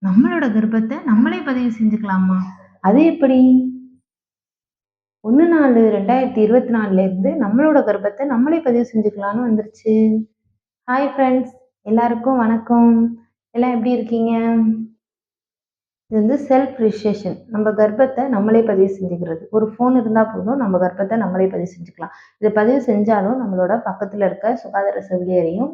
நம்மளோட கர்ப்பத்த நம்மளே பதிவு செஞ்சுக்கலாமா? அது எப்படி? 1/4/2024 இருந்து நம்மளோட கர்ப்பத்த நம்மளே பதிவு செஞ்சுக்கலான்னு வந்துருச்சு. Hi friends! எல்லாருக்கும் வணக்கம். எல்லாம் எப்படி இருக்கீங்க? இது வந்து செல்ஃப் ரிஜிஸ்ட்ரேஷன். நம்ம கர்ப்பத்த நம்மளே பதிவு செஞ்சுக்கிறது. ஒரு ஃபோன் இருந்தா போதும், நம்ம கர்ப்பத்த நம்மளே பதிவு செஞ்சுக்கலாம். இத பதிவு செஞ்சாலும் நம்மளோட பக்கத்துல இருக்க சுகாதார செவிலியரையும்,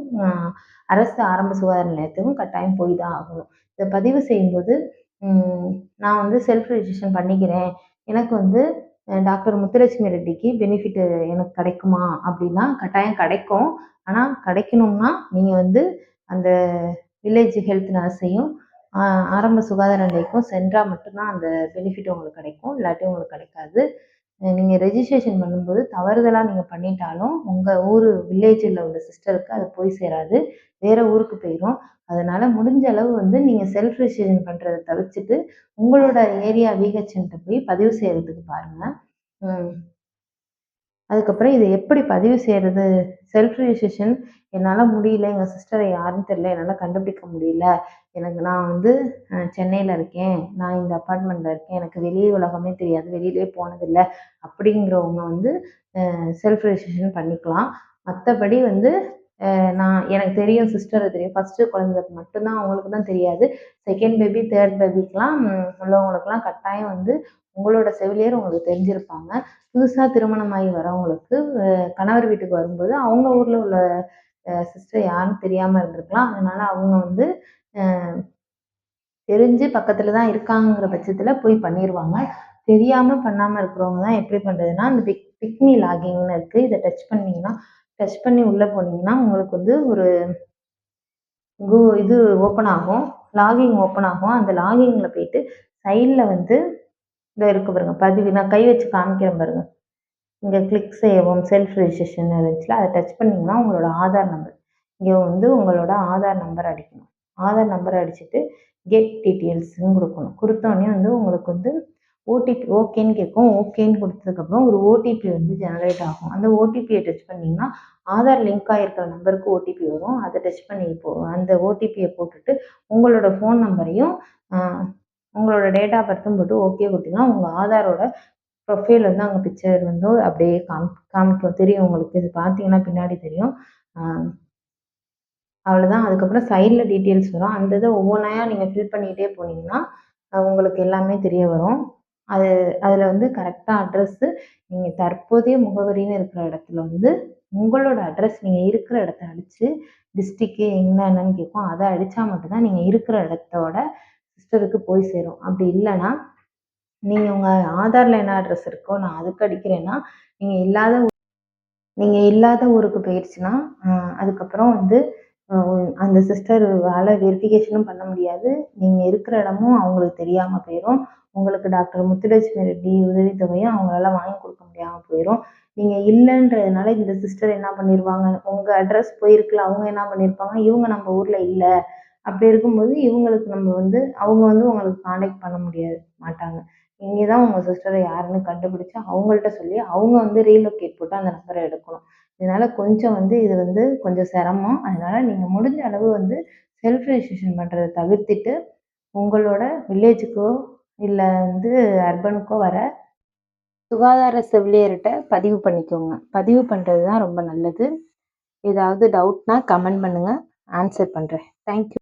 அரசு ஆரம்ப சுகாதார நிலையத்துக்கும் கட்டாயம் போய் தான் ஆகணும். இத பதிவு செய்யும்போது, ம் நான் வந்து செல்ஃப் ரிஜிஸ்ட்ரேஷன் பண்ணிக்கிறேன். எனக்கு வந்து டாக்டர் முத்துலட்சுமி ரெட்டிக்கு பெனிஃபிட் எனக்கு கிடைக்குமா? அப்படின்னா கட்டாயம் கிடைக்கும். ஆனா கிடைக்கணும்னா, நீங்க வந்து அந்த வில்லேஜ் ஹெல்த் நர்ஸையும் ஆ ஆரம்ப சுகாதார நிலையக்கும் சென்றா மட்டும் தான் அந்த பெனிஃபிட் உங்களுக்கு கிடைக்கும். இல்லாட்டி உங்களுக்கு கிடைக்காது. நீங்க ரெஜிஸ்ட்ரேஷன் பண்ணும்போது தவறுதலா நீங்க பண்ணிட்டாலும், உங்க ஊரு வில்லேஜ்ல உள்ள சிஸ்டருக்கு அது போய் சேராது. வேற ஊருக்கு போயிரும். அதனால முடிஞ்ச அளவு வந்து நீங்க செல்ஃப் ரெஜிஸ்ட்ரேஷன் பண்றத தவிர்த்துட்டு, உங்களோட ஏரியா விஹெச்என்ட்ட போய் பதிவு செய்றதுக்கு பாருங்க. ம். அதுக்கப்புறம் இத எப்படி பதிவு செய்றது? செல்ஃப் ரிஜிஸ்ட்ரேஷன் என்னால முடியல. எங்க சிஸ்டர் யாருன்னு தெரியல. என்னால கண்டுபிடிக்க முடியல. நான் வந்து சென்னையில இருக்கேன். நான் இந்த அபார்ட்மெண்ட்ல இருக்கேன். எனக்கு வெளி உலகமே தெரியாது. வெளியிலயே போனதில்ல. அப்படிங்கிறவங்க வந்து செல்ஃப் ரெஜிஸ்ட்ரேஷன் பண்ணிக்கலாம். மத்தபடி வந்து எனக்கு தெரியும் சிஸ்டர தெரியும். ஃபர்ஸ்ட்டு குழந்தைக்கு மட்டும் தான் அவங்களுக்கு தான் தெரியாது. 2ண்ட் பேபி, 3 பேபிக்குலாம் உள்ளவங்களுக்குலாம் கட்டாயம் வந்து உங்களோட செவிலியர் உங்களுக்கு தெரிஞ்சிருப்பாங்க. புதுசா திருமணமாகி வரவங்களுக்கு கணவர் வீட்டுக்கு வரும்போது அவங்க ஊர்ல உள்ள சிஸ்டர் யாருன்னு தெரியாம இருந்திருக்கலாம். அதனால அவங்க வந்து அ தெரிஞ்சு பக்கத்துல தான் இருக்காங்கங்கிற பட்சத்துல போய் பண்ணிருவாங்க. தெரியாம பண்ணாம இருக்கிறவங்க தான் எப்படி பண்றதுன்னா, அந்த பிக்மி லாகிங்ன்னு இருக்கு. இத டச் பண்ணி உள்ள போனீங்கன்னா, உங்களுக்கு வந்து ஒரு இது ஓப்பன் ஆகும். லாகின் ஓப்பன் ஆகும். அந்த லாகின்ல போயிட்டு சைட்ல வந்து இருக்கு பாருங்க. பதிவு நான் கை வச்சு காமிக்கிறேன் பாருங்க. இங்க கிளிக் செய்யவும் செல்ஃப் ரெஜிஸ்ட்ரேஷன் இருந்துச்சுல, அத டச் பண்ணீங்கன்னா, உங்களோட ஆதார் நம்பர். இங்க வந்து உங்களோட ஆதார் நம்பர் அடிக்கணும். ஆதார் நம்பர் அடிச்சுட்டு, கெட் டீட்டெயில்ஸ்ன்னு குடுக்கணும். குடுத்தோனே வந்து உங்களுக்கு வந்து ஓடிபி ஓகேன்னு கேட்கும். ஓகேன்னு குடுத்ததுக்கப்புறம் ஒரு ஓடிபி வந்து ஜெனரேட் ஆகும். அந்த ஓடிபிய டச் பண்ணீங்கன்னா, ஆதார் லிங்க் ஆயிருக்கிற நம்பருக்கு ஓடிபி வரும். அத டச் பண்ணி அந்த ஓடிபிய போட்டுட்டு, உங்களோட ஃபோன் நம்பரையும், அ உங்களோட டேட் ஆஃப் பர்த்தும் போட்டு ஓகே குடுத்தீங்கன்னா, உங்க ஆதாரோட ப்ரொஃபைல் வந்து அங்க பிக்சர் வந்து அப்படியே காமிக்கும். தெரியும் உங்களுக்கு. இது பார்த்தீங்கன்னா பின்னாடி தெரியும். அ அவ்வளோதான். அதுக்கப்புறம் சைட்ல டீட்டெயில்ஸ் வரும். அந்த இத ஒவ்வொன்னையா நீங்க ஃபில் பண்ணிக்கிட்டே போனீங்கன்னா, உங்களுக்கு எல்லாமே தெரிய வரும். அது அதுல வந்து கரெக்ட்டா அட்ரஸு நீங்க தற்போதைய முகவரின்னு இருக்கிற இடத்துல வந்து, உங்களோட அட்ரஸ் நீங்க இருக்கிற இடத்த அடிச்சு, டிஸ்ட்ரிக்ட் என்னன்னு கேட்கும். அத அடிச்சா மட்டும் தான் நீங்க இருக்கிற இடத்தோட சிஸ்டருக்கு போய் சேரும். அப்படி இல்லன்னா, நீங்க உங்க ஆதார்ல என்ன அட்ரஸ் இருக்கோ, நான் அதுக்கு அடிக்கிறேன்னா, நீங்க இல்லாத நீங்க இல்லாத ஊருக்கு போயிருச்சுன்னா, அ அதுக்கப்புறம் வந்து அ அந்த சிஸ்டரால வெரிஃபிகேஷனும் பண்ண முடியாது. நீங்க இருக்கிற இடமும் அவங்களுக்கு தெரியாம போயிரும். உங்களுக்கு டாக்டர் முத்துலட்சுமி ரெட்டி உதவித்தொகையும் அவங்களால வாங்கி கொடுக்க முடியாம போயிரும். நீங்க இல்லன்றதுனால இந்த சிஸ்டர் என்ன பண்ணிருவாங்க, உங்க அட்ரஸ் போயிருக்குல்ல, அவங்க என்ன பண்ணியிருப்பாங்க, இவங்க நம்ம ஊர்ல இல்ல. அப்படி இருக்கும்போது இவங்களுக்கு நம்ம வந்து அவங்க வந்து உங்களுக்கு கான்டாக்ட் பண்ண மாட்டாங்க. நீங்க தான் உங்க சிஸ்டர யாருன்னு கண்டுபிடிச்சு அவங்கள்ட்ட சொல்லி, அவங்க வந்து ரீலொகேட் போட்டு அந்த நம்பர எடுக்கணும். இதனால கொஞ்சம் வந்து இது வந்து கொஞ்சம் சிரமம். அதனால நீங்க முடிஞ்ச அளவு வந்து செல்ஃப் ரெஜிஸ்ட்ரேஷன் பண்றத தவிர்த்துட்டு, உங்களோட வில்லேஜுக்கோ, இல்ல வந்து அர்பனுக்கோ வர சுகாதார செவிலியர்ட்ட பதிவு பண்ணிக்கோங்க. பதிவு பண்றது தான் ரொம்ப நல்லது. ஏதாவது டவுட்னா கமெண்ட் பண்ணுங்க. ஆன்ஸர் பண்றேன். Thank you.